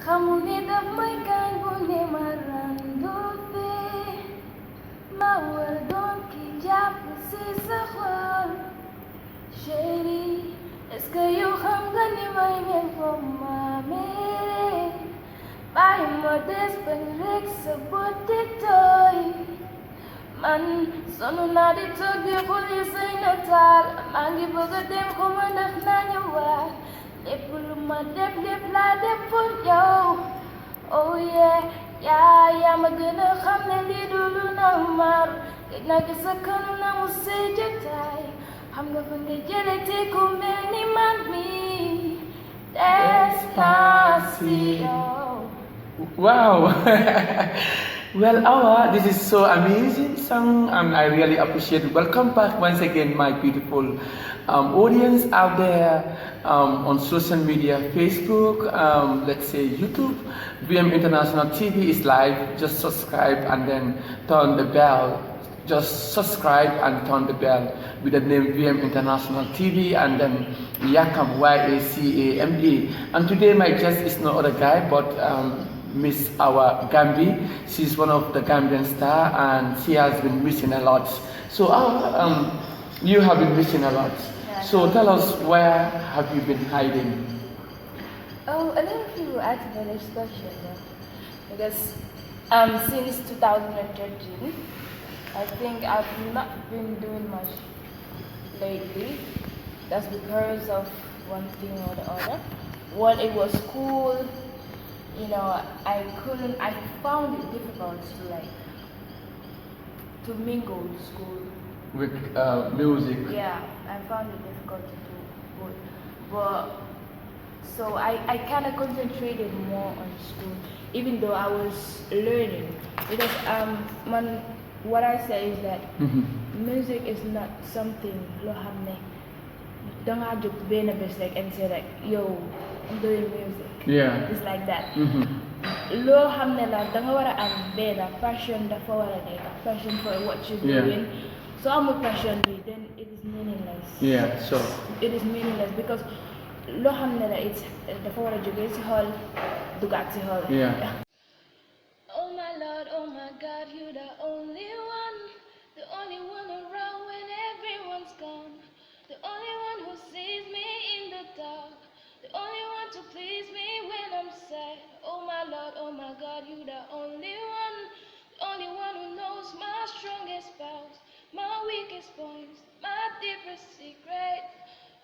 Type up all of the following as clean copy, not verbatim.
خموني دمي كان بني مرندوبي ما وردون كي جاب سيسخوال شيري اسكا يو خمغني ما يمين فمامي باي مودس بنريك سبوتي توي man sonu na di toog di xulli say nataal maa ngi bëgg a dem xuma ndax naa ñëwaat lépp lu ma def lépp laa def pour yow oh yeah yaa ma gën a xam ne lii du lu normal gëj naa gis sa kanam na mu say jotaay xam nga fa nga jële te ku mel ni man mi Despacito. Wow. Well, this is so amazing song, and I really appreciate it. Welcome back once again, my beautiful audience out there on social media, Facebook, let's say YouTube. VM International TV is live. Just subscribe and then turn the bell. Just subscribe and turn the bell with the name VM International TV and then Yakam, YACAME. And today my guest is no other guy but Miss our Gambie. She's one of the Gambian star and she has been missing a lot. So you have been missing a lot. So tell us, where have you been hiding? Oh, a lot of people ask me this question because since 2013 I think I've not been doing much lately. That's because of one thing or the other. When it was school, you know, I found it difficult to mingle with school. With music? Yeah, I found it difficult to do both. But, so I kind of concentrated more on school, even though I was learning. Because what I say is that music is not something lo hamne. Don't have to be in a like and say like, yo, I'm doing music. Yeah. It's like that. Lo hamne la danga wara am beda passion da for passion for what you're doing. So I'm a passion then it is meaningless. Yeah, so it is meaningless because lo hamne la it's the for joge ci hall dugat ci hall. Yeah. Oh my Lord, oh my God, you're the only one around when everyone's gone, the only one who sees me in the dark, the only one to please me when I'm sad. Oh my Lord, oh my God, you're the only one who knows my strongest parts, my weakest points, my deepest secret.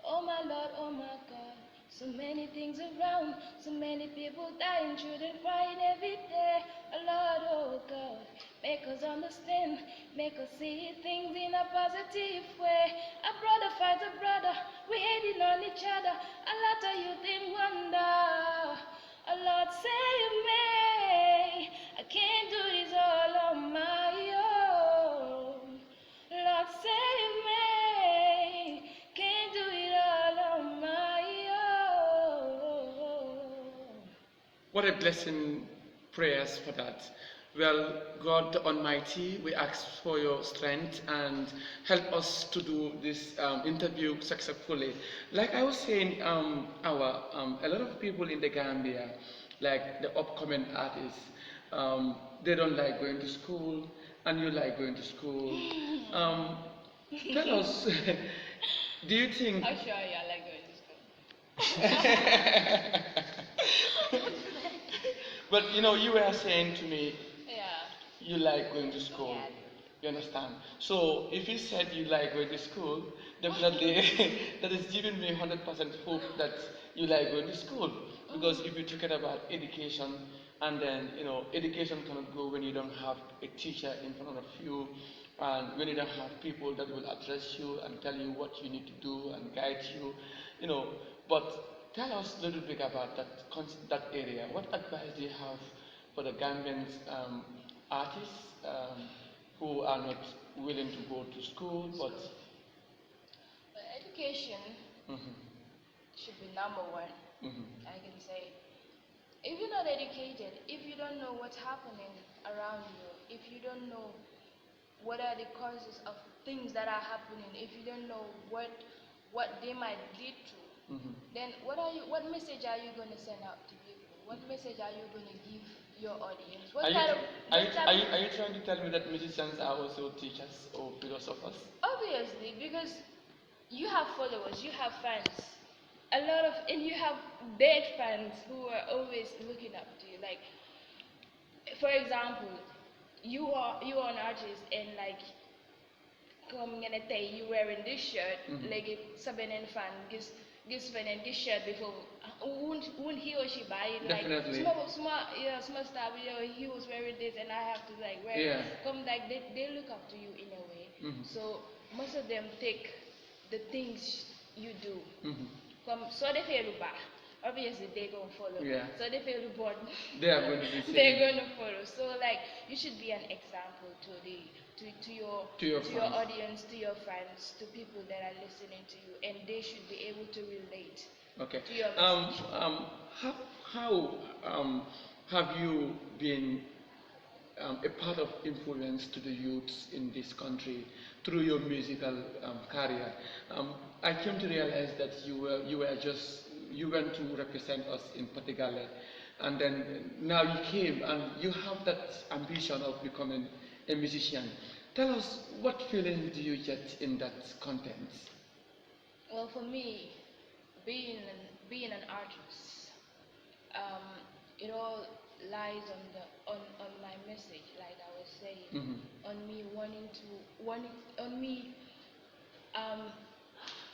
Oh my Lord, oh my God. So many things around, so many people dying, children crying every day. Oh Lord, oh God, make us understand, make us see things in a positive way. A brother fights a brother, we hating on each other. A lot of youth in wonder. Oh Lord, save me. I can't do this all on my own. Lord, save me. Can't do it all on my own. what a blessing, prayers for that. Well, God the Almighty, we ask for your strength and help us to do this interview successfully. Like I was saying, a lot of people in the Gambia, like the upcoming artists, they don't like going to school, and you like going to school. Tell us, do you think? I'm sure I like going to school. But you know, you were saying to me, Yeah. you like going to school. Yeah. You understand? So if you said you like going to school, definitely that is giving me 100% hope that you like going to school. Because if you talk about education, and then you know, education cannot go when you don't have a teacher in front of you, and when you don't have people that will address you and tell you what you need to do and guide you, you know. But tell us a little bit about that area. What advice do you have for the Gambian artists who are not willing to go to school, but Education should be number one. I can say, if you're not educated, if you don't know what's happening around you, if you don't know what are the causes of things that are happening, if you don't know what they might lead to, then what message are you going to send out to people? What message message are you gonna give your audience? Are What you, kind of are, you, what type are, of you, are you trying to tell me that musicians are also teachers or philosophers? obviously, because you have followers, you have fans, a lot of, and you have big fans who are always looking up to you. Like, for example, you are an artist, and like, come nga ne tey you wearing this shirt, léegi sa beneen fan gis beneen this shirt before, won't he or she buy it? Like, Definitely. small star, he was wearing this, and I have to like wear Yeah. it. Come, like, they look up to you in a way. So most of them take the things you do. Come, so they feel bad. Obviously, they're gonna follow. Yeah. So they feel bored. They are going to be They're singing. gonna follow. So like, you should be an example to your your fans. audience, to your fans, to people that are listening to you, and they should be able to relate Okay. to your message. How have you been a part of influence to the youths in this country through your musical career? I came to realize that you went to represent us in Portugal, and then now you came and you have that ambition of becoming a musician. Tell us, what feeling do you get in that content? Well, for me, being an artist, um, it all lies on my message, like I was saying, on me on me. Um,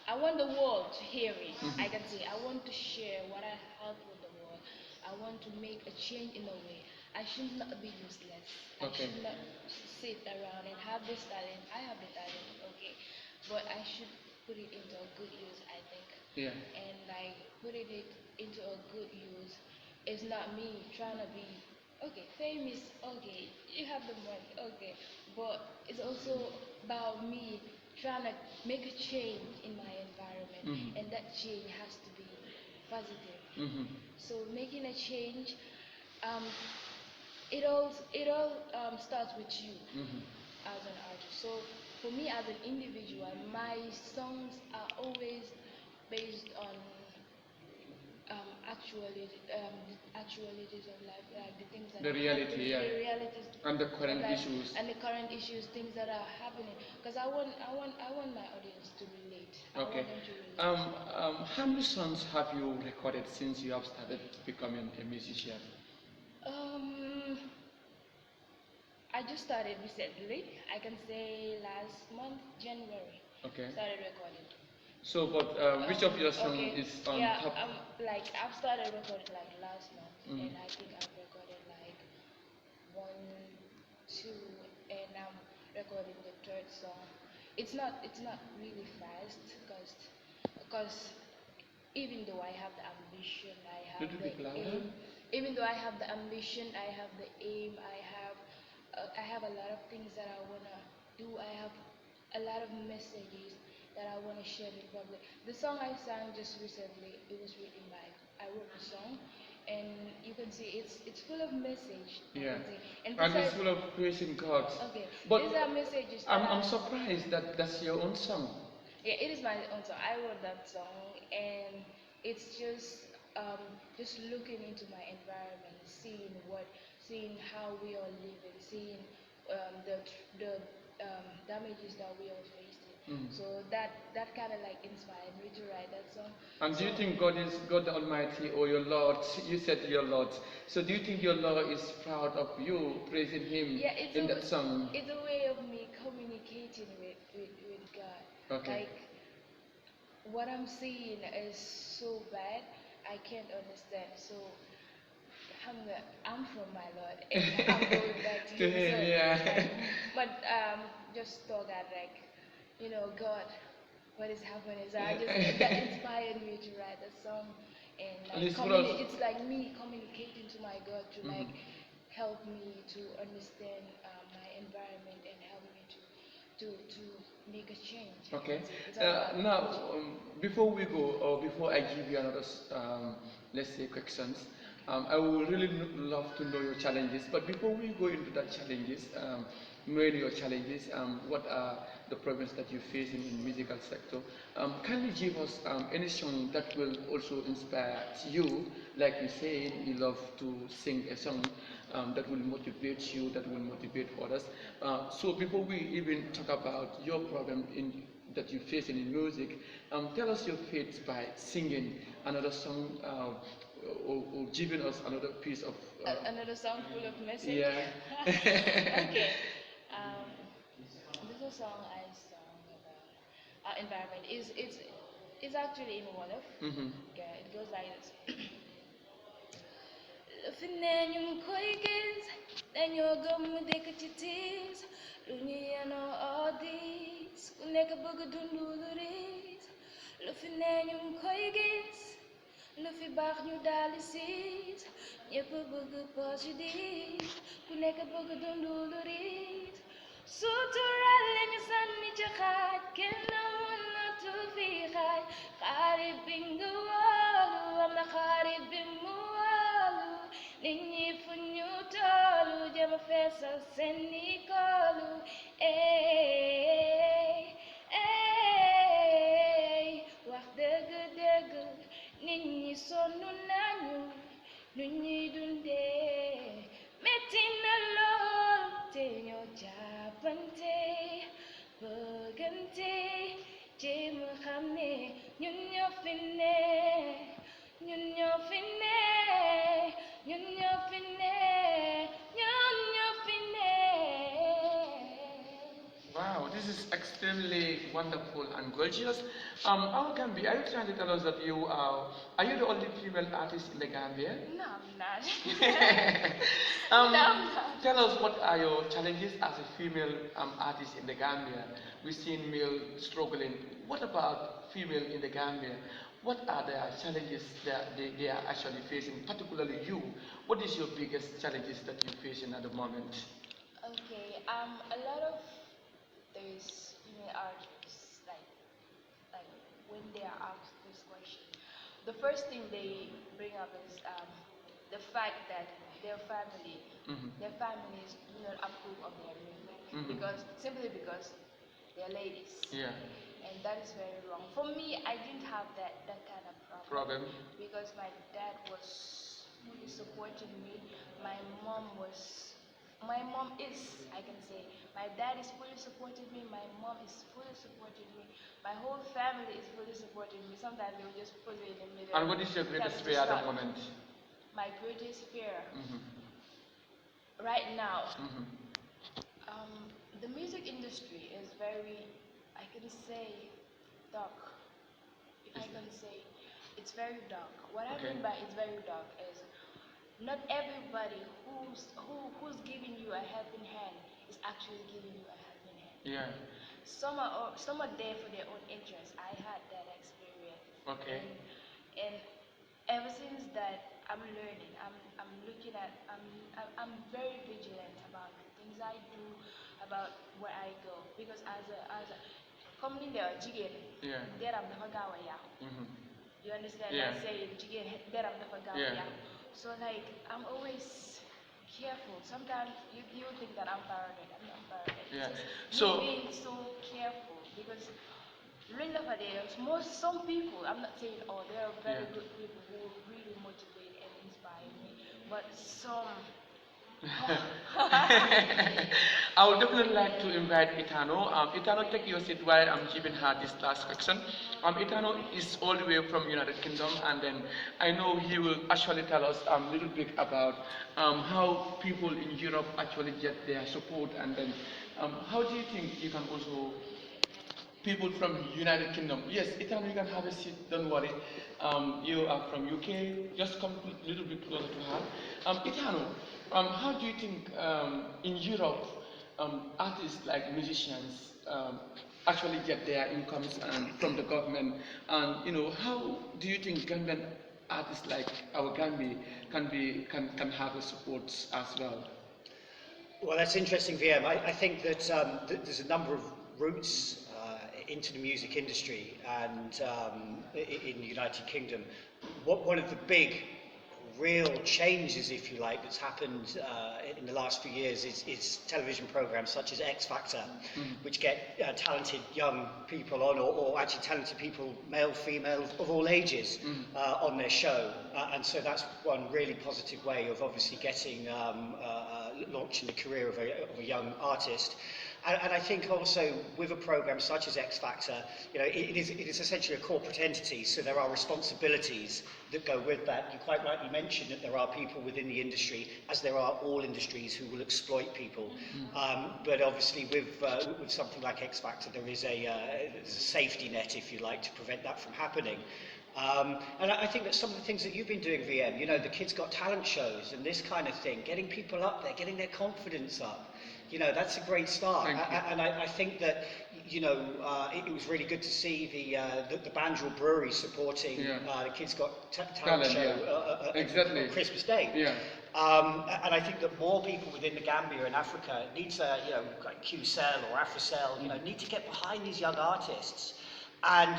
I want the world to hear it. I can say I want to share what I have with the world. I want to make a change in a way. I should not be useless. I Okay. should not sit around and have this talent. I have the talent, okay, but I should put it into a good use, I think. Yeah. And like putting it into a good use is not me trying to be okay famous. Okay, you have the money. Okay, but it's also about me trying to make a change in my environment, and that change has to be positive. So making a change, um, it all starts with you as an artist. So for me as an individual, my songs are always based on actualities of life, like the things that The are reality, happening, yeah. the realities And the of current life, issues. and the current issues, things that are happening. Because I want my audience to relate. Okay. I want them to relate. How many songs have you recorded since you have started becoming a musician? Um, I just started recently. I can say last month, January. Okay. Started recording. So, but which of your songs Okay. is on Yeah, top? like I've started recording like last month, Mhm. and I think I've recorded like one, two, and I'm recording the third song. It's not really fast, because even though I have the ambition, I have Little the bit louder. aim. Even though I have the ambition, I have the aim. I have a lot of things that I wanna do. I have a lot of messages that I wanna share with the public. The song I sang just recently, it was written by. I wrote the song, and you can see it's full of message. I Yeah. can say. And And it's besides, full of praising God. okay, But these are messages that I'm surprised that that's your own song. yeah, it is my own song. I wrote that song, and it's just looking into my environment, seeing how we are living, seeing the damages that we are facing. So that kind of like inspired me to write that song. And do you So, think God is God the Almighty or your Lord? You said your Lord. So do you think your Lord is proud of you praising Him yeah, in that song? it's a way of me communicating with God. Okay. Like, what I'm seeing is so bad, I can't understand. So I'm from my Lord, and I'm going back to To Him. Him, So, yeah. but just thought that, like, God, what is happening? So that inspired me to write a song, and And like it's full of. it's like me communicating to my God to like help me to understand my environment, and help me to make a change. Okay. It's all about Now, before we go, or before I give you another, let's say, questions, I would really love to know your challenges. But before we go into that challenges, knowing your challenges, what are the problems that you face in the musical sector? Can you give us any song that will also inspire you? Like you said, you love to sing a song that will motivate you, that will motivate others. So before we even talk about your problem that you face in music, tell us your fate by singing another song or giving us another piece of. Another song full of message. Yeah. Okay. Um, this is a song I sung about our environment. It's actually in Wolof. Mhm. Okay, it goes like this. Lufinenyum koigis, then you're gum dekatitis, Luniano audis, Kuneka bugadunduris, Lufinenyum koigis, Luffy baax ñu daali siis ñépp bëgg positif ku nekk bëgg dundu lu riis sutural lañu sànni ci xaaj kenn mënatu fi xaaj xarit bi nga wóolu am na xarit bi mu wóolu nit ñi fu ñu toolu jëma feesal seeni koolu wax dëgg dëgg nit ñi sonn nañu nu ñuy dundee metti na lool te ñoo jàppante bëggante jéem a xam ne ñun ñoo fi ne ñun ñoo fi ne ñun ñoo fi ne ñun ñoo fi ne. Wow, this is extremely wonderful and gorgeous. Gambia, are you trying to tell us that are you the only female artist in the Gambia? No, I'm not. um, No, I'm not. Tell us what are your challenges as a female artist in the Gambia? We've seen male struggling. What about female in the Gambia? What are the challenges that they are actually facing, particularly you? What is your biggest challenges that you're facing at the moment? Okay, a lot of those female artists, like when they are asked this question, the first thing they bring up is the fact that their family, Mhm. their families do not approve of their music Mhm. because they're ladies, Yeah. and that is very wrong. For me, I didn't have that kind of problem Problem. because my dad was fully supporting me. My mom is, I can say, my dad is fully supporting me, my mom is fully supporting me, my whole family is fully supporting me. Sometimes they will just put me in the middle. And what is your tell me greatest to fear at the stop. moment? My greatest fear Mhm. right now, Mhm. the music industry is very, I can say, dark. If I can say, it's very dark. What I Okay. mean by it's very dark is not everybody who's giving you a helping hand is actually giving you a helping hand. Yeah. Some are there for their own interests. I had that experience. Okay. And ever since that, I'm learning. I'm looking at. I'm very vigilant about the things I do, about where I go. Because as a coming there, jigger, Yeah. there I'm never going. Mhm. You understand? Yeah. I say jigger, there I'm never going. Yeah. So like I'm always careful. Sometimes you think that I'm paranoid. I'm not paranoid. Yeah. It's just So- me being so careful because some people, I'm not saying all, there are very Yeah. good people who really motivate and inspire me, but some. I would definitely like to invite Itano. Itano, take your seat while I'm giving her this last question. Itano is all the way from United Kingdom, and then I know he will actually tell us a little bit about how people in Europe actually get their support, and then how do you think you can also people from United Kingdom. Yes, Itano, you can have a seat. Don't worry. You are from UK. Just come a little bit closer to her. Itano, how do you think in Europe artists like musicians actually get their incomes and from the government? And how do you think Gambian artists like our Gambie can have the support as well? Well, that's interesting, VM. I think that there's a number of routes into the music industry, and in the United Kingdom, one of the big real changes, if you like, that's happened in the last few years is television programs such as X Factor, which get talented young people on, or actually talented people, male, female, of all ages, on their show. And so that's one really positive way of obviously getting, launching the career of a young artist. And I think also with a program such as X Factor, you know, it is essentially a corporate entity, so there are responsibilities that go with that. You quite rightly mentioned that there are people within the industry, as there are all industries, who will exploit people. But obviously with something like X Factor, there is a safety net, if you like, to prevent that from happening. And I think that some of the things that you've been doing, VM, you know, the Kids Got Talent shows and this kind of thing, getting people up there, getting their confidence up, you know, that's a great start. And I think that, you know, it was really good to see the Banjul Brewery supporting the Kids Got Talent show on Christmas Day. And I think that more people within the Gambia and Africa needs, you know, like QCell or AfriCell, you know, need to get behind these young artists, and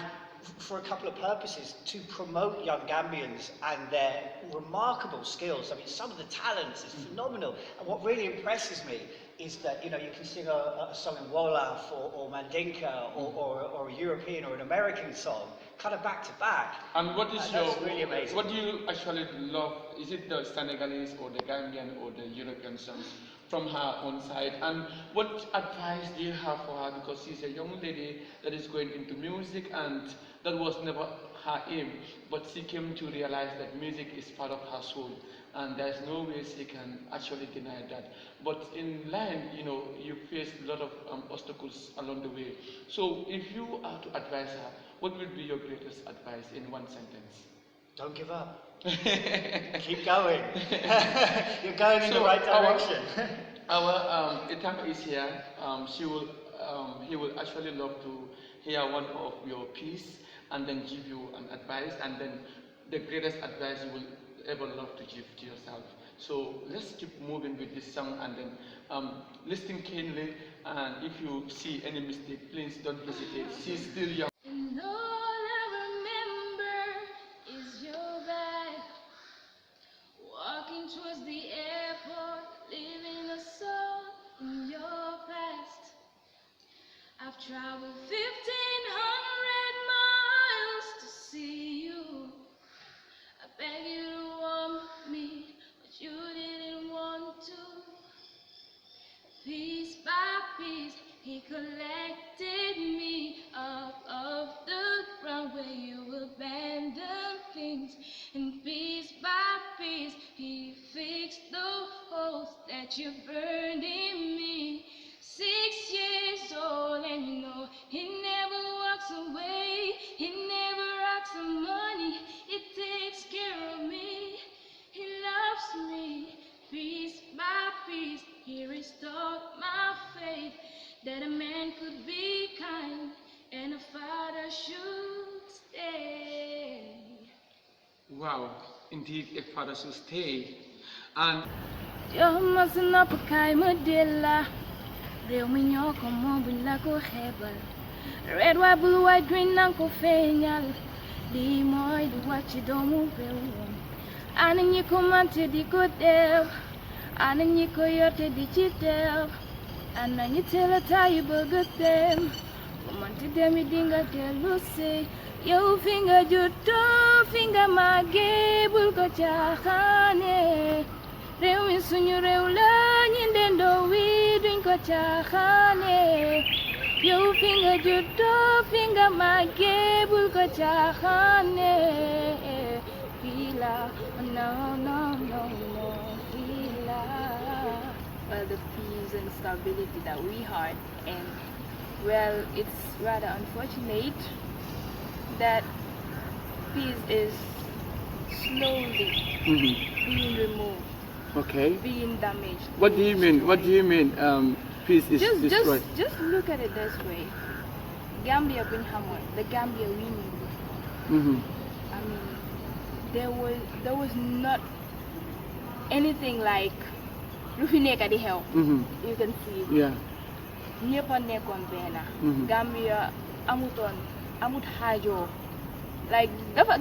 for a couple of purposes: to promote young Gambians and their remarkable skills. I mean, some of the talents is phenomenal. And what really impresses me is that, you know, you can sing a song in Wolof or Mandinka or a European or an American song, kind of back to back. And what is really amazing. What do you actually love? Is it the Senegalese or the Gambian or the European songs from her own side? And what advice do you have for her? Because she's a young lady that is going into music, and that was never her aim, but she came to realize that music is part of her soul, and there's no way she can actually deny that. But in line, you know, you face a lot of obstacles along the way. So if you are to advise her, what would be your greatest advice in one sentence? Don't give up. Keep going. You're going in the right direction. Our Itang is here. He will actually love to hear one of your piece and then give you an advice, and then the greatest advice you will ever love to give to yourself. So let's keep moving with this song, and then listen keenly, and if you see any mistake, please don't hesitate. She's still young. And all I remember is your bag, walking towards the airport, leaving a song in your past. I've traveled 1,500 miles to see you. I beg you to want me, but you didn't want to. Piece by piece, he collected me up of the ground where you abandoned things. And piece by piece, he fixed the holes that you burned in me. 6 years old, and you know he never walks away. He never asks for money, he takes care of me. He loves me, piece by piece. He restored my faith that a man could be kind and a father should stay. Wow, indeed, a father should stay. And Yo must not pay Modella. Real me ñoo ko moom buñ la ko xeebal. Red, white, blue, white, green nang ko feeñal. Lii mooy di wax ci doomu réewam. Ana ñi ko mante di ko def. Ana ñi ko yorte di ci def. Ana ñi teel a tàyyi bëgg a dem. Fu mante dem di nga dellu si. Yow fi nga juddoo fi nga màggee bul ko caaxaane. Réew mi suñu réew la ñi ndendoo wi duñ ko caaxaane. Yow fi nga juddoo fi nga màggee bul ko caaxaane. Fii la, no, fii la. Well, the peace and stability that we had, and well, it's rather unfortunate that peace is slowly being removed. okay, Being damaged. what do you mean? What do you mean? Peace is destroyed. Just look at it this way. Gambia been hammered. The Gambia we knew before. I mean, there was not anything like lu fi nekk di xew. You can see it. Yeah. ñëpp a nekkoon benn. Gambia amut xaajoo. Like dafa